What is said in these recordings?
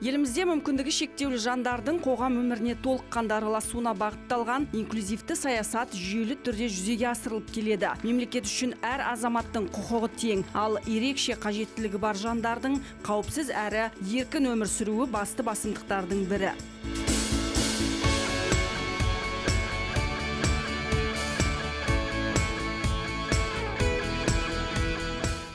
Елімізде мүмкіндігі шектеулі жандардың қоғам өміріне толыққанды араласуына бағытталған инклюзивті саясат жүйелі түрде жүзеге асырылып келеді. Мемлекет үшін әр азаматтың құқығы тең, ал ерекше қажеттілігі бар жандардың қауіпсіз әрі еркін өмір сүруі басты басымдықтардың бірі.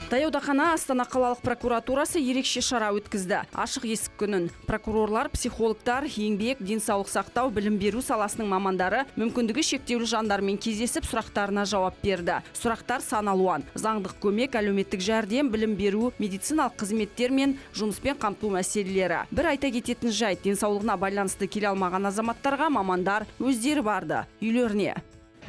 Таяуда ғана Астана қалалық прокуратурасы ерекше шара өткізді. Ашық есік күнін. Прокурорлар, психологтар, еңбек, денсаулық сақтау, білім беру саласының мамандары мүмкіндігі шектеулі жандармен кездесіп сұрақтарына жауап берді. Сұрақтар сан алуан. Заңдық көмек, әлеуметтік жәрдем, білім беру, медициналық қызметтер мен жұмыспен қамту мәселелері. Бір айта кететін жайт, денсаулығына байланысты келе алмаған азаматтарға мамандар өздері барды үйлеріне.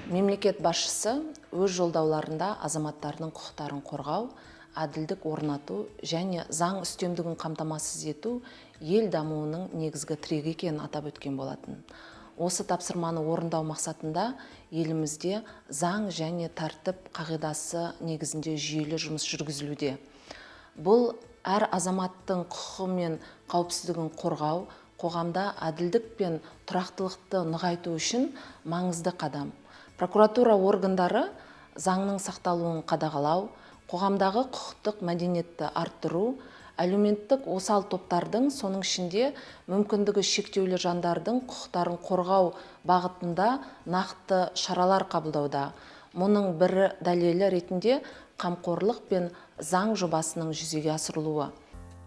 Мемлекет басшысы өз жолдауларында азаматтардың құқықтарын қорғау, әділдік орнату және заң үстемдігін қамтамасыз ету ел дамуының негізгі тірегі екенін атап өткен болатын. Осы тапсырманы орындау мақсатында елімізде заң және тәртіп қағидасы негізінде жүйелі жұмыс жүргізілуде. Бұл әр азаматтың құқығы мен қауіпсіздігін қорғау, қоғамда әділдік пен тұрақтылықты нығайту үшін маңызды қадам. Прокуратура органдары заңның сақталуын қадағалау, қоғамдағы құқықтық мәдениетті арттыру, әлеуметтік осал топтардың, соның ішінде мүмкіндігі шектеулі жандардың құқықтарын қорғау бағытында нақты шаралар қабылдауда. Мұның бір дәлелі ретінде қамқорлық пен заң жобасының жүзеге асырылуы.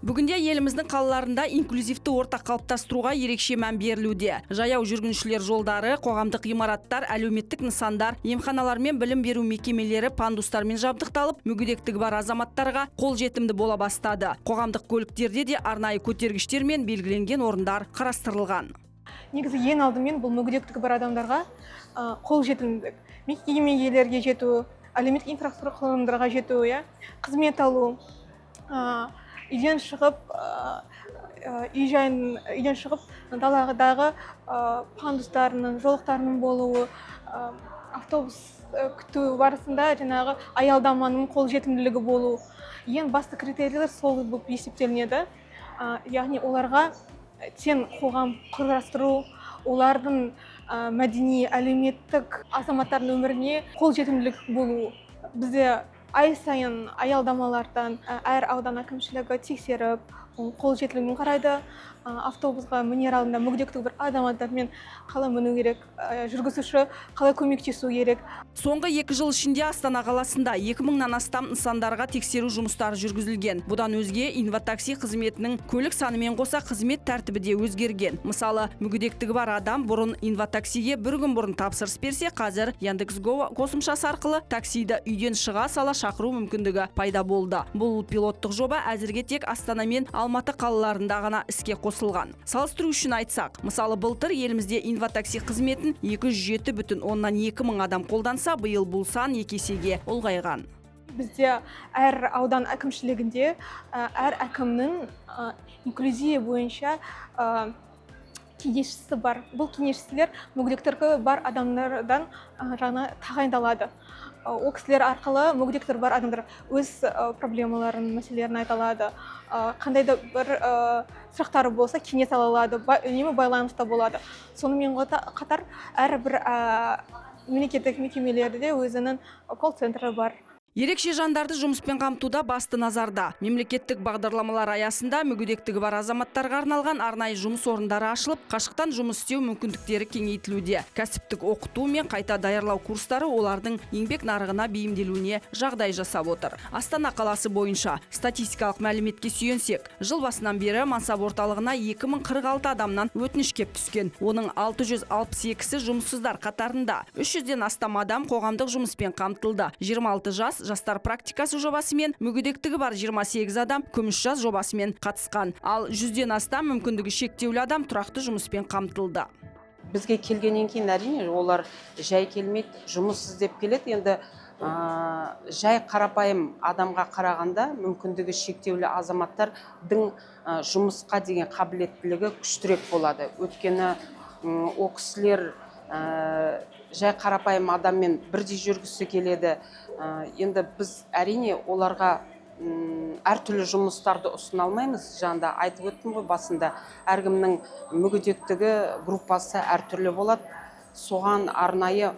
Бүгінде еліміздің қалаларында инклюзивті орта қалыптастыруға ерекше мән берілуде. Жаяу жүргіншілер жолдары, қоғамдық ғимараттар, әлеуметтік нысандар, емханалар мен білім беру мекемелері пандустармен жабдықталып, мүгедектігі бар азаматтарға қолжетімді бола бастады. Қоғамдық көліктерде де арнайы көтергіштер мен белгіленген орындар қарастырылған. Негізі ең алдымен бұл мүгедектігі бар адамдарға қолжетімділік, мекемелерге жету, әлеуметтік инфрақұрылымдарға жету, қызмет алу, үйден шығып даладағы пандустарының, жолақтарының болуы, автобус күту барысында жаңағы аялдаманың қолжетімділігі болу. Ең басты критерийлер сол болып есептелінеді. Яғни оларға тең қоғам құрастыру, олардың мәдени, әлеуметтік азаматтардың өміріне қолжетімділік болу. Бізде ай сайын аялдамалардан әр аудан әкімшілігі тексеріп, қолжетімділігін қарайды. Автобусқа мінер алдында мүгедектігі бар адамдармен қалай міну керек, жүргізуші қалай көмектесу керек. Соңғы 2 жыл ішінде Астана қаласында 2000-нан астам нысандарға тексеру жұмыстары жүргізілген. Бұдан өзге инватакси қызметінің көлік санымен қоса қызмет тәртібі де өзгерген. Мысалы, мүгедектігі бар адам бұрын инватаксиге бір күн бұрын тапсырыс берсе, қазір Яндекс.Го қосымшасы арқылы таксиді үйден шыға сала шақыру мүмкіндігі пайда болды. Бұл пилоттық жоба әзірге тек Астана мен Алматы қалаларында ғана іске қосылған. Салыстыру үшін айтсақ, мысалы былтыр елімізде инватакси қызметін 207,2 мың адам қолданса, биыл бұл сан 2 есеге ұлғайған. Бізде әр аудан әкімшілігінде әр әкімнің инклюзия бойынша кеңесшісі бар. Бұл кеңесшілер мүгедектігі бар адамдардан жаңа тағайындалады. Ол кісілер арқылы мүгедектігі бар адамдар өз проблемаларын, мәселелерін айта алады. Қандай да бір сұрақтары болса кеңес ала алады, үнемі байланыста болады. Сонымен қатар әрбір мемлекеттік мекемелерде өзінің колл-центрі бар. Ерекше жандарды жұмыспен қамтуда басты назарда. Мемлекеттік бағдарламалар аясында мүгедектігі бар азаматтарға арналған арнайы жұмыс орындары ашылып, қашықтан жұмыс істеу мүмкіндіктері кеңейтілуде. Кәсіптік оқыту мен қайта даярлау курстары олардың еңбек нарығына бейімделуіне жағдай жасап отыр. Астана қаласы бойынша статистикалық мәліметке сүйенсек, жыл басынан бері мансап орталығына 2046 адамнан өтініш кеп түскен. Оның 662-сі жұмыссыздар қатарында. 300-ден астам адам қоғамдық жұмыспен қамтылды. 26 жастар практикасы жобасымен, мүгедектігі бар 28 адам күміс жас жобасымен қатысқан. Ал 100-ден астам мүмкіндігі шектеулі адам тұрақты жұмыспен қамтылды. Бізге келгеннен кейін әрине олар жай келмейді, жұмыс іздеп келеді. Енді жай қарапайым адамға қарағанда мүмкіндігі шектеулі азаматтардың жұмысқа деген қабілеттілігі күштірек болады. Өйткені ол кісілер жай қарапайым адаммен бірдей жүргісі келеді. Енді біз әрине оларға әртүрлі жұмыстарды ұсына алмаймыз. Жаңда айтып өттім ғой басында, әркімнің мүгедектігі группасы әртүрлі болады. Соған арнайы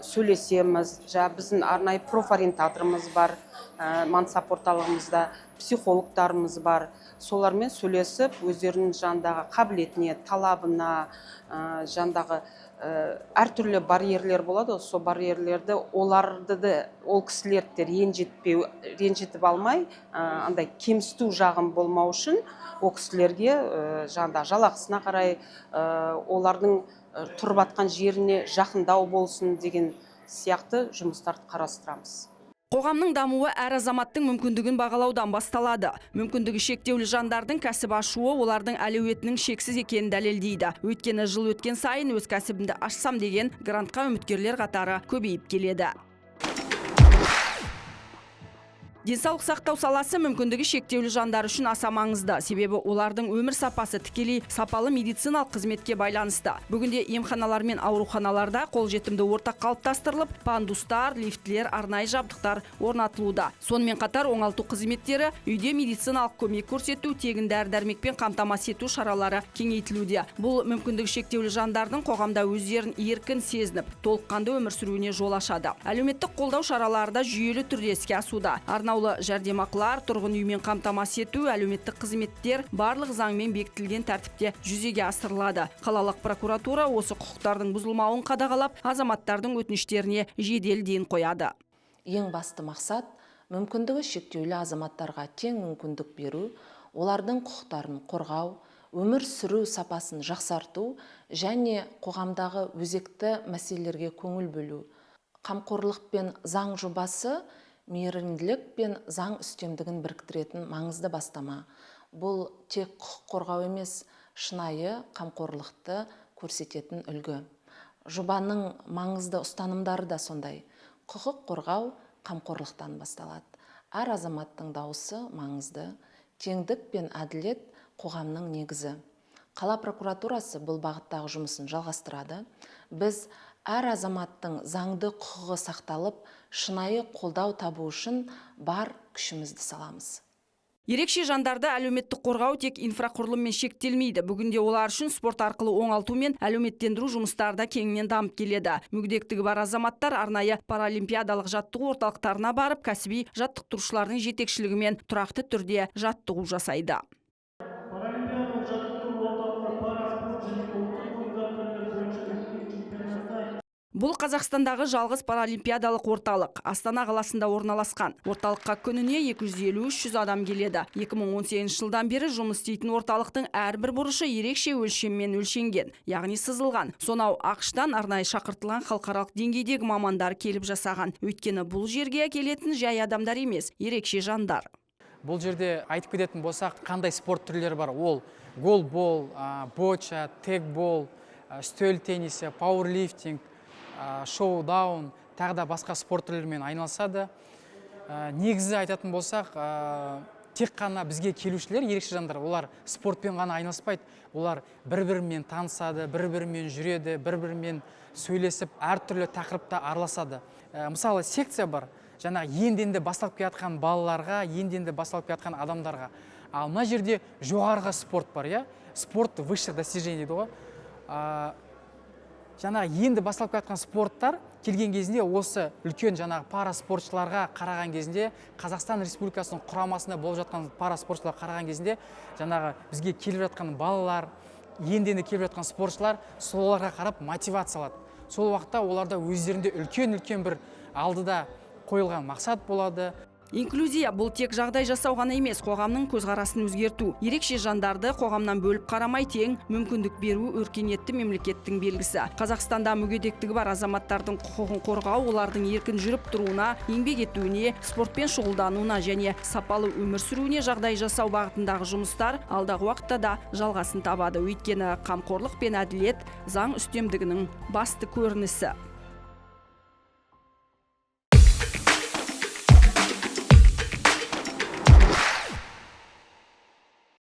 сөйлесеміз. Біздің арнайы профориентаторымыз бар, мансап орталығымызда психологтарымыз бар. Солармен сөйлесіп, өздерінің жандағы қабілетіне, талабына, жандағы әртүрлі барьерлер болады. Сол барьерлерді ол кісілерді ренжітіп алмай, андай кемсіту жағын болмау үшін ол кісілерге жалақысына қарай, олардың тұрып атқан жеріне жақындау болсын деген сияқты жұмыстарды қарастырамыз. Қоғамның дамуы әр азаматтың мүмкіндігін бағалаудан басталады. Мүмкіндігі шектеулі жандардың кәсіп ашуы олардың әлеуетінің шексіз екенін дәлелдейді. Өйткені жыл өткен сайын өз кәсібімді ашсам деген грантқа үміткерлер қатары көбейіп келеді. Денсаулық сақтау саласы мүмкіндігі шектеулі жандар үшін аса маңызды. Себебі олардың өмір сапасы тікелей сапалы медициналық қызметке байланысты. Бүгінде емханалар мен ауруханаларда қолжетімді ортақ қалыптастырылып, пандустар, лифтлер, арнайы жабдықтар орнатылуда. Сонымен қатар оңалту қызметтері, үйде медициналық көмек көрсету, тегін дәрі-дәрмекпен қамтамасыз ету шаралары кеңейтілуде. Бұл мүмкіндігі шектеулі жандардың қоғамда өздерін еркін сезініп, толыққанды өмір сүруіне жол ашады. Әлеуметтік қолдау шаралары да жүйелі түрде іске асуда. Жәрдемақылар, тұрғын үймен қамтамасыз ету, әлеуметтік қызметтер барлық заңмен бекітілген тәртіпте жүзеге асырылады. Қалалық прокуратура осы құқықтардың бұзылмауын қадағалап, азаматтардың өтініштеріне жедел ден қояды. Ең басты мақсат мүмкіндігі шектеулі азаматтарға тең мүмкіндік беру, олардың құқықтарын қорғау, өмір сүру сапасын жақсарту және қоғамдағы өзекті мәселелерге көңіл бөлу. Қамқорлық пен заң жобасы мейірімділік пен заң үстемдігін біріктіретін маңызды бастама. Бұл тек құқық қорғау емес, шынайы қамқорлықты көрсететін үлгі. Жобаның маңызды ұстанымдары да сондай. Құқық қорғау қамқорлықтан басталады. Әр азаматтың дауысы маңызды, теңдік пен әділет қоғамның негізі. Қала прокуратурасы бұл бағыттағы жұмысын жалғастырады. Біз әр азаматтың заңды құқығы сақталып, шынайы қолдау табу үшін бар күшімізді саламыз. Ерекше жандарды әлеуметтік қорғау тек инфрақұрылыммен шектелмейді. Бүгінде олар үшін спорт арқылы оңалту мен әлеуметтендіру жұмыстары да кеңінен дамып келеді. Мүгедектігі бар азаматтар арнайы паралимпиадалық жаттығу орталықтарына барып, кәсіби жаттықтырушылардың жетекшілігімен тұрақты түрде жаттығу жасайды. Бұл Қазақстандағы жалғыз паралимпиадалық орталық. Астана қаласында орналасқан. Орталыққа күніне 250-300 адам келеді. 2018 жылдан бері жұмыс істейтін орталықтың әрбір бұрышы ерекше өлшеммен өлшенген, яғни сызылған. Сонау ақштан арнайы шақыртылған халықаралық деңгейдегі мамандар келіп жасаған. Өйткені бұл жерге келетін жай адамдар емес, ерекше жандар. Бұл жерде айтып кететін болсақ, қандай спорт түрлері бар? Ол голбол, боча, тегбол, үстел теннисі, пауэрлифтинг, шоу-даун, тағы да басқа спорт түрлерімен айналысады. Негізі айтатын болсақ, тек қана бізге келушілер, ерекше жандар, олар спортпен ғана айналыспайды. Олар бір-бірімен танысады, бір-бірімен жүреді, бір-бірімен сөйлесіп, әртүрлі тақырыпта араласады. Мысалы, секция бар, жаңа енденді басталып келатқан балаларға, енденді басталып келатқан адамдарға. Ал мына жерде жоғарғы спорт бар, иә? Спорт высших достижений дейді ғой. Жаңа енді басталып келатқан спорттар келген кезінде осы үлкен жаңағы пара спортшыларға қараған кезінде, Қазақстан Республикасының құрамасында болып жатқан пара спортшыларға қараған кезінде, жаңағы бізге келіп жатқан балалар, енді келіп жатқан спортшылар соларға қарап мотивация алады. Сол уақытта оларда өздерінде үлкен бір алдыда қойылған мақсат болады. Инклюзия бұл тек жағдай жасау ғана емес, қоғамның көзқарасын өзгерту. Ерекше жандарды қоғамнан бөліп қарамай тең мүмкіндік беру өркениетті мемлекеттің белгісі. Қазақстанда мүгедектігі бар азаматтардың құқығын қорғау, олардың еркін жүріп тұруына, еңбек етуіне, спортпен шұғылдануына және сапалы өмір сүруіне жағдай жасау бағытындағы жұмыстар алдағы уақытта да жалғасын табады. Өйткені қамқорлық пен әділет заң үстемдігінің басты көрінісі.